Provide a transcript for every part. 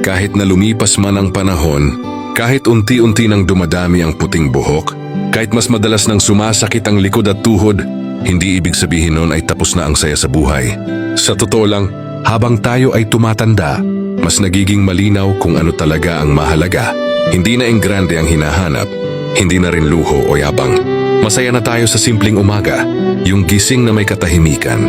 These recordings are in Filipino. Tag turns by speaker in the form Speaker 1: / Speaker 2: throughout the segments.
Speaker 1: Kahit na lumipas man ang panahon, kahit unti-unti nang dumadami ang puting buhok, kahit mas madalas nang sumasakit ang likod at tuhod, hindi ibig sabihin nun ay tapos na ang saya sa buhay. Sa totoo lang, habang tayo ay tumatanda, mas nagiging malinaw kung ano talaga ang mahalaga. Hindi na enggrande ang hinahanap, hindi na rin luho o yabang. Masaya na tayo sa simpleng umaga, yung gising na may katahimikan,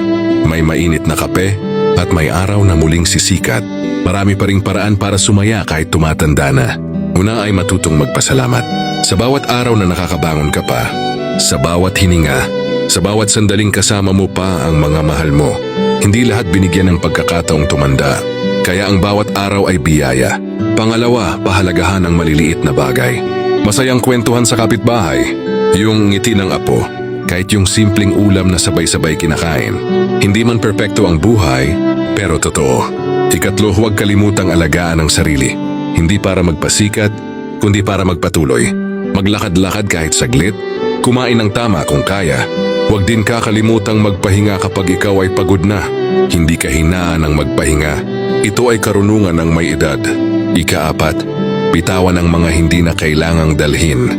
Speaker 1: may mainit na kape, at may araw na muling sisikat. Marami pa ring paraan para sumaya kahit tumatanda na. Una ay matutong magpasalamat. Sa bawat araw na nakakabangon ka pa, sa bawat hininga, sa bawat sandaling kasama mo pa ang mga mahal mo. Hindi lahat binigyan ng pagkakataong tumanda, kaya ang bawat araw ay biyaya. Pangalawa, pahalagahan ang maliliit na bagay. Masayang kwentuhan sa kapitbahay, yung ngiti ng apo, kahit yung simpleng ulam na sabay-sabay kinakain. Hindi man perpekto ang buhay, pero totoo. Ikatlo, huwag kalimutang alagaan ang sarili. Hindi para magpasikat, kundi para magpatuloy. Maglakad-lakad kahit saglit, kumain ng tama kung kaya. Huwag din kakalimutang magpahinga kapag ikaw ay pagod na. Hindi kahinaan ang magpahinga. Ito ay karunungan ng may edad. Ika-4, bitawan ang mga hindi na kailangang dalhin.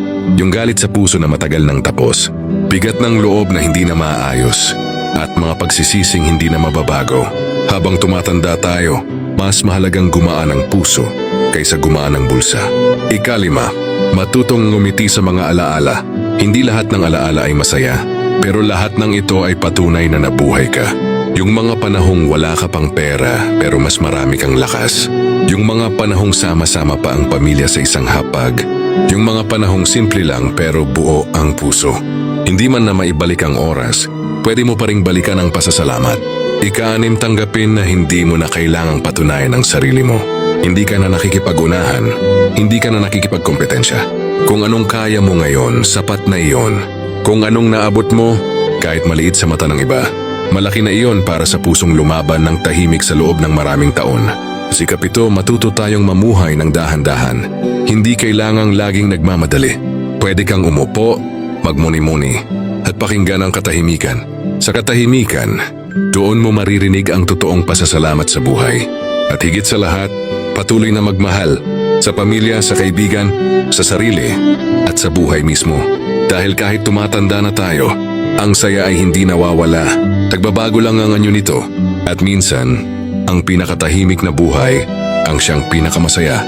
Speaker 1: Yung galit sa puso na matagal nang tapos. Bigat ng loob na hindi na maaayos. At mga pagsisising hindi na mababago. Habang tumatanda tayo, mas mahalagang gumaan ang puso kaysa gumaan ang bulsa. Ika-5, matutong ngumiti sa mga alaala. Hindi lahat ng alaala ay masaya, pero lahat ng ito ay patunay na nabuhay ka. Yung mga panahong wala ka pang pera pero mas marami kang lakas. Yung mga panahong sama-sama pa ang pamilya sa isang hapag. Yung mga panahong simple lang pero buo ang puso. Hindi man na maibalik ang oras, pwede mo pa ring balikan ang pasasalamat. Ika-6, tanggapin na hindi mo na kailangang patunayan ang sarili mo. Hindi ka na nakikipag-unahan, hindi ka na nakikipagkompetensya. Kung anong kaya mo ngayon, sapat na iyon. Kung anong naabot mo, kahit maliit sa mata ng iba, malaki na iyon para sa pusong lumaban ng tahimik sa loob ng maraming taon. Sa ika-7, matuto tayong mamuhay ng dahan-dahan. Hindi kailangang laging nagmamadali. Pwede kang umupo, magmuni-muni, at pakinggan ang katahimikan. Sa katahimikan, doon mo maririnig ang totoong pasasalamat sa buhay. At higit sa lahat, patuloy na magmahal sa pamilya, sa kaibigan, sa sarili, at sa buhay mismo. Dahil kahit tumatanda na tayo, ang saya ay hindi nawawala. Nagbabago lang ang anyo nito. At minsan, ang pinakatahimik na buhay ang siyang pinakamasaya.